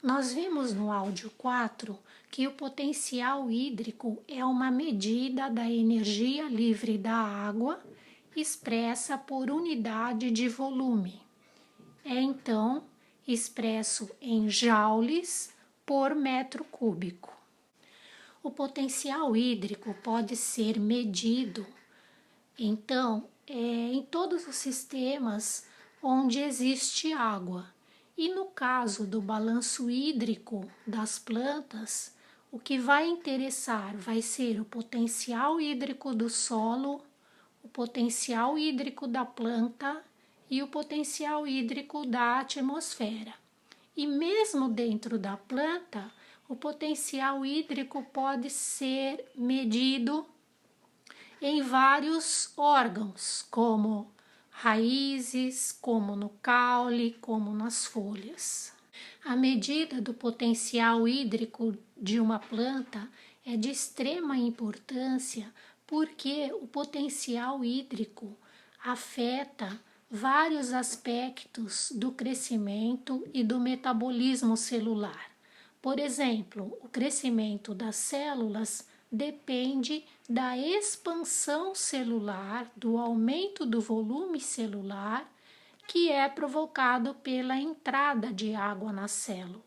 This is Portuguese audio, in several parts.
Nós vimos no áudio 4 que o potencial hídrico é uma medida da energia livre da água expressa por unidade de volume. É então expresso em joules por metro cúbico. O potencial hídrico pode ser medido, então, em todos os sistemas onde existe água. E no caso do balanço hídrico das plantas, o que vai interessar vai ser o potencial hídrico do solo, o potencial hídrico da planta e o potencial hídrico da atmosfera. E mesmo dentro da planta, o potencial hídrico pode ser medido em vários órgãos, como raízes, como no caule, como nas folhas. A medida do potencial hídrico de uma planta é de extrema importância porque o potencial hídrico afeta vários aspectos do crescimento e do metabolismo celular. Por exemplo, o crescimento das células depende da expansão celular, do aumento do volume celular, que é provocado pela entrada de água na célula.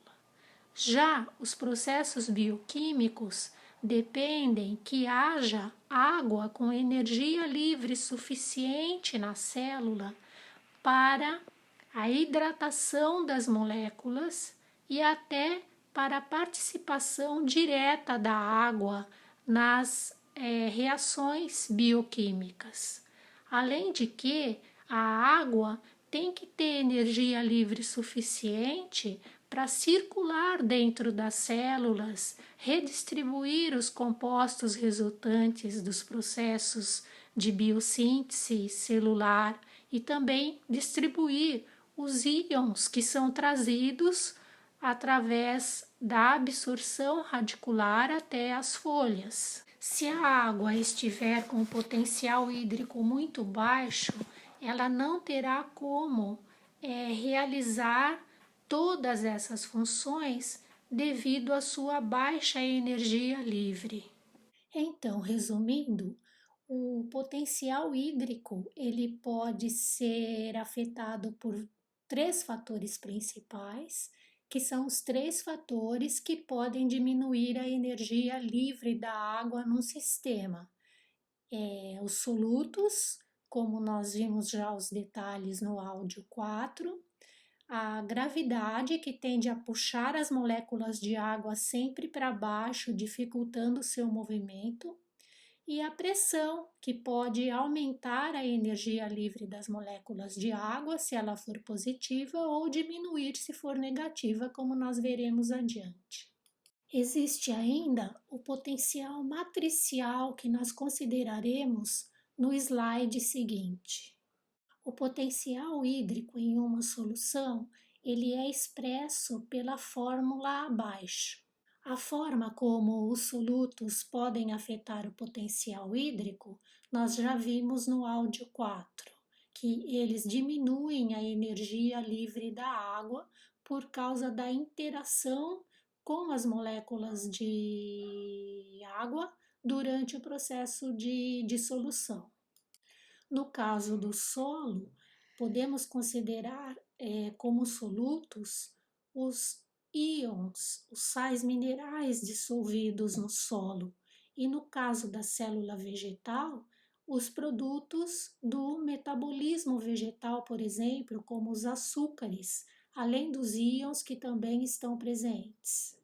Já os processos bioquímicos dependem que haja água com energia livre suficiente na célula para a hidratação das moléculas e até para a participação direta da água nas reações bioquímicas. Além de que a água tem que ter energia livre suficiente para circular dentro das células, redistribuir os compostos resultantes dos processos de biossíntese celular e também distribuir os íons que são trazidos através da absorção radicular até as folhas. Se a água estiver com potencial hídrico muito baixo, ela não terá como realizar todas essas funções devido à sua baixa energia livre. Então, resumindo, o potencial hídrico ele pode ser afetado por três fatores principais, que são os três fatores que podem diminuir a energia livre da água num sistema. Os solutos, como nós vimos já os detalhes no áudio 4, a gravidade, que tende a puxar as moléculas de água sempre para baixo, dificultando o seu movimento, e a pressão, que pode aumentar a energia livre das moléculas de água se ela for positiva ou diminuir se for negativa, como nós veremos adiante. Existe ainda o potencial matricial que nós consideraremos no slide seguinte. O potencial hídrico em uma solução, ele é expresso pela fórmula abaixo. A forma como os solutos podem afetar o potencial hídrico, nós já vimos no áudio 4, que eles diminuem a energia livre da água por causa da interação com as moléculas de água durante o processo de dissolução. No caso do solo, podemos considerar como solutos os íons, os sais minerais dissolvidos no solo, e no caso da célula vegetal, os produtos do metabolismo vegetal, por exemplo, como os açúcares, além dos íons que também estão presentes.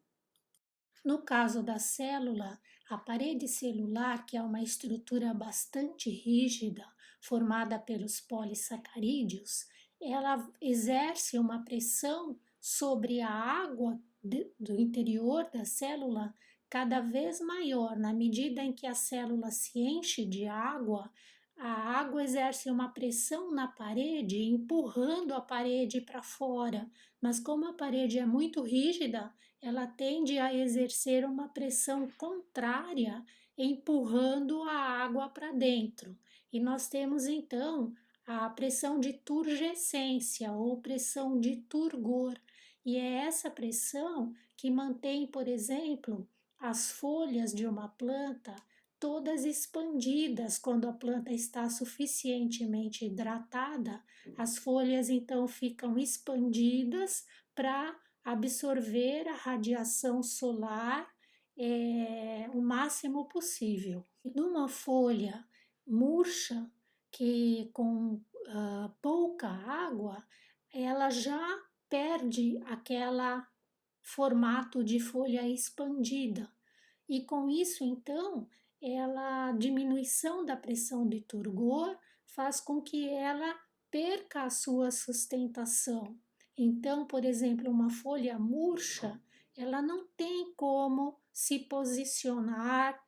No caso da célula, a parede celular, que é uma estrutura bastante rígida, formada pelos polissacarídeos, ela exerce uma pressão sobre a água do interior da célula cada vez maior. Na medida em que a célula se enche de água, a água exerce uma pressão na parede, empurrando a parede para fora. Mas como a parede é muito rígida, ela tende a exercer uma pressão contrária, empurrando a água para dentro. E nós temos então a pressão de turgescência ou pressão de turgor, E é essa pressão que mantém, por exemplo, as folhas de uma planta todas expandidas quando a planta está suficientemente hidratada, as folhas então ficam expandidas para absorver a radiação solar o máximo possível. Numa folha murcha, que com pouca água, ela já perde aquela formato de folha expandida. E com isso, então, a diminuição da pressão de turgor faz com que ela perca a sua sustentação. Então, por exemplo, uma folha murcha, ela não tem como se posicionar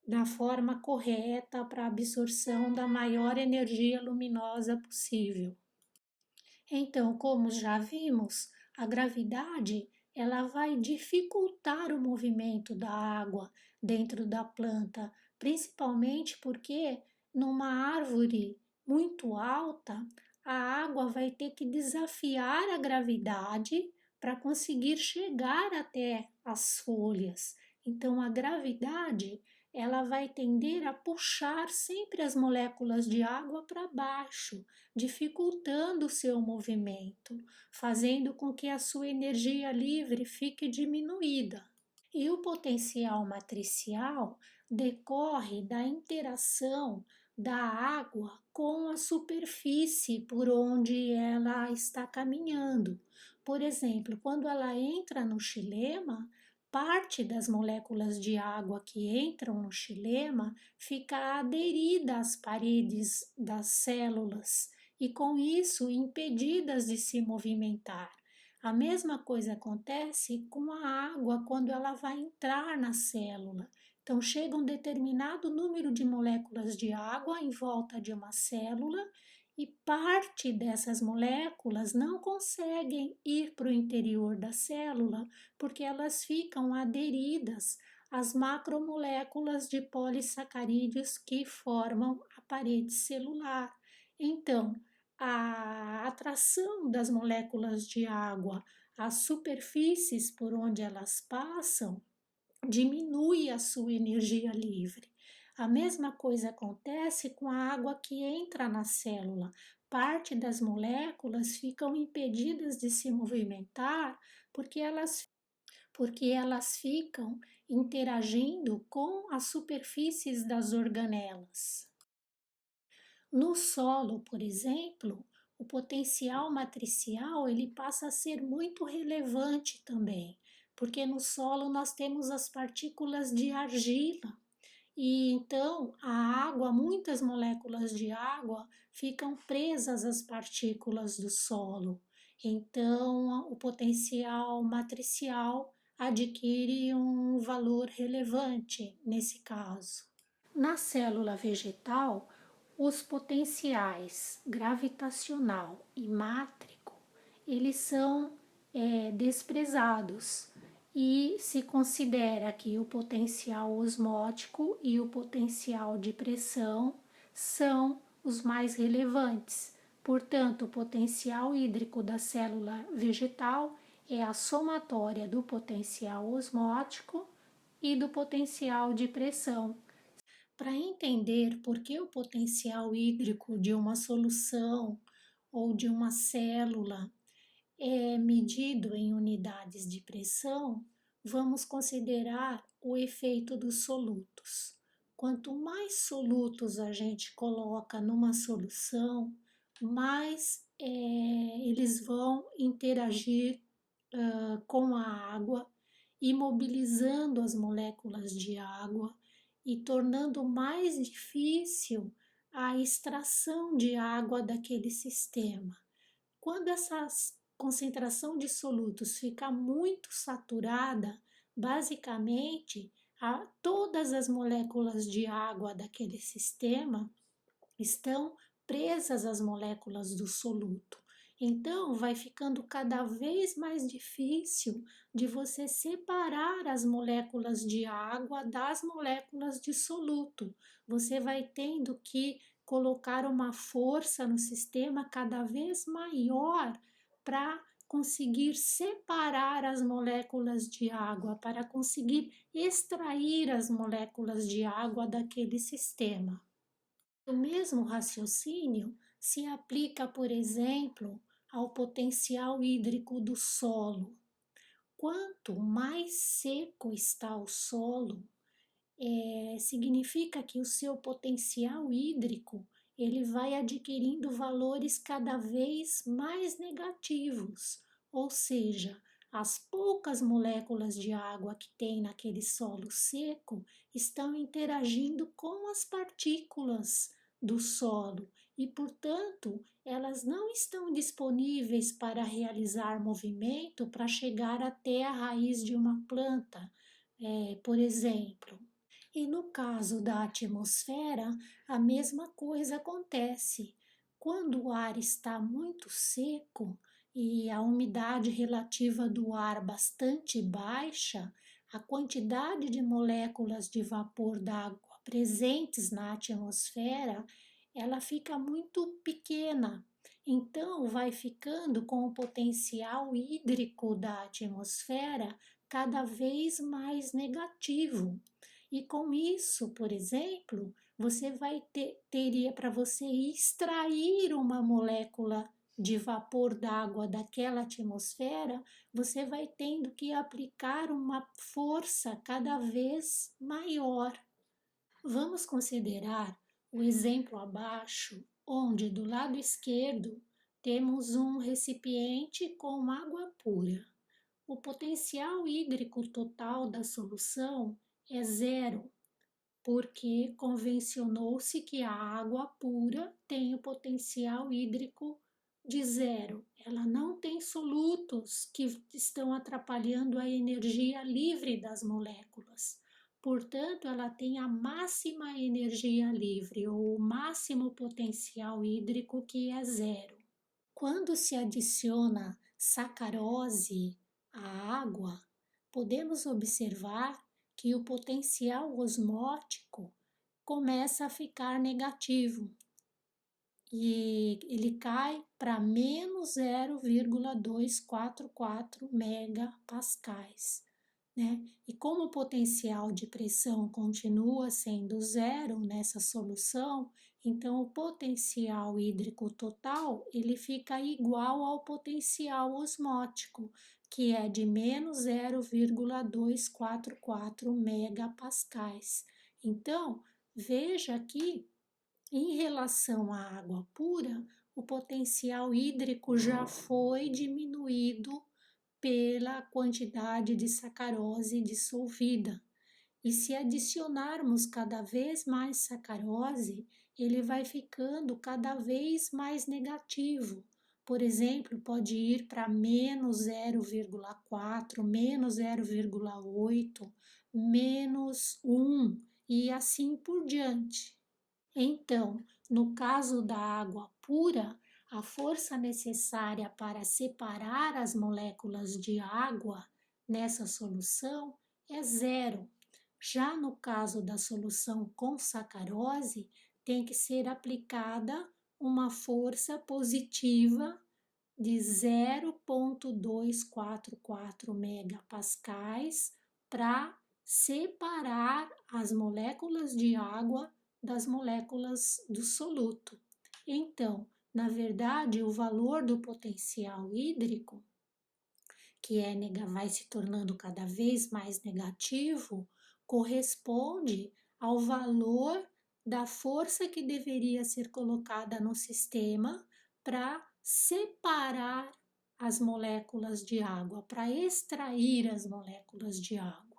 da forma correta para a absorção da maior energia luminosa possível. Então, como já vimos, a gravidade ela vai dificultar o movimento da água dentro da planta, principalmente porque numa árvore muito alta, a água vai ter que desafiar a gravidade para conseguir chegar até as folhas. Então, a gravidade ela vai tender a puxar sempre as moléculas de água para baixo, dificultando o seu movimento, fazendo com que a sua energia livre fique diminuída. E o potencial matricial decorre da interação da água com a superfície por onde ela está caminhando. Por exemplo, quando ela entra no xilema, parte das moléculas de água que entram no xilema fica aderida às paredes das células e com isso impedidas de se movimentar. A mesma coisa acontece com a água quando ela vai entrar na célula. Então, chega um determinado número de moléculas de água em volta de uma célula e parte dessas moléculas não conseguem ir para o interior da célula porque elas ficam aderidas às macromoléculas de polissacarídeos que formam a parede celular. Então, a atração das moléculas de água às superfícies por onde elas passam diminui a sua energia livre. A mesma coisa acontece com a água que entra na célula. Parte das moléculas ficam impedidas de se movimentar porque elas ficam interagindo com as superfícies das organelas. No solo, por exemplo, o potencial matricial ele passa a ser muito relevante também, porque no solo nós temos as partículas de argila e então a água, muitas moléculas de água ficam presas às partículas do solo. Então o potencial matricial adquire um valor relevante nesse caso. Na célula vegetal, os potenciais gravitacional e mátrico, eles são desprezados e se considera que o potencial osmótico e o potencial de pressão são os mais relevantes. Portanto, o potencial hídrico da célula vegetal é a somatória do potencial osmótico e do potencial de pressão. Para entender por que o potencial hídrico de uma solução ou de uma célula é medido em unidades de pressão, vamos considerar o efeito dos solutos. Quanto mais solutos a gente coloca numa solução, mais eles vão interagir com a água, imobilizando as moléculas de água e tornando mais difícil a extração de água daquele sistema. Quando essa concentração de solutos fica muito saturada, basicamente todas as moléculas de água daquele sistema estão presas às moléculas do soluto. Então, vai ficando cada vez mais difícil de você separar as moléculas de água das moléculas de soluto. Você vai tendo que colocar uma força no sistema cada vez maior para conseguir separar as moléculas de água, para conseguir extrair as moléculas de água daquele sistema. O mesmo raciocínio se aplica, por exemplo, ao potencial hídrico do solo. Quanto mais seco está o solo, significa que o seu potencial hídrico ele vai adquirindo valores cada vez mais negativos, ou seja, as poucas moléculas de água que tem naquele solo seco estão interagindo com as partículas do solo e, portanto, elas não estão disponíveis para realizar movimento para chegar até a raiz de uma planta, por exemplo. E no caso da atmosfera, a mesma coisa acontece. Quando o ar está muito seco e a umidade relativa do ar bastante baixa, a quantidade de moléculas de vapor d'água presentes na atmosfera, ela fica muito pequena. Então, vai ficando com o potencial hídrico da atmosfera cada vez mais negativo. E com isso, por exemplo, você teria para você extrair uma molécula de vapor d'água daquela atmosfera, você vai tendo que aplicar uma força cada vez maior. Vamos considerar o exemplo abaixo, onde do lado esquerdo temos um recipiente com água pura. O potencial hídrico total da solução é zero, porque convencionou-se que a água pura tem o potencial hídrico de zero. Ela não tem solutos que estão atrapalhando a energia livre das moléculas. Portanto, ela tem a máxima energia livre ou o máximo potencial hídrico, que é zero. Quando se adiciona sacarose à água, podemos observar que o potencial osmótico começa a ficar negativo e ele cai para menos 0,244 megapascais, né? E como o potencial de pressão continua sendo zero nessa solução, então o potencial hídrico total ele fica igual ao potencial osmótico, que é de menos 0,244 megapascais. Então, veja que em relação à água pura, o potencial hídrico já foi diminuído pela quantidade de sacarose dissolvida. E se adicionarmos cada vez mais sacarose, ele vai ficando cada vez mais negativo. Por exemplo, pode ir para menos 0,4, menos 0,8, menos 1 e assim por diante. Então, no caso da água pura, a força necessária para separar as moléculas de água nessa solução é zero. Já no caso da solução com sacarose, tem que ser aplicada uma força positiva de 0,244 megapascais para separar as moléculas de água das moléculas do soluto. Então, na verdade, o valor do potencial hídrico, que vai se tornando cada vez mais negativo, corresponde ao valor da força que deveria ser colocada no sistema para separar as moléculas de água, para extrair as moléculas de água.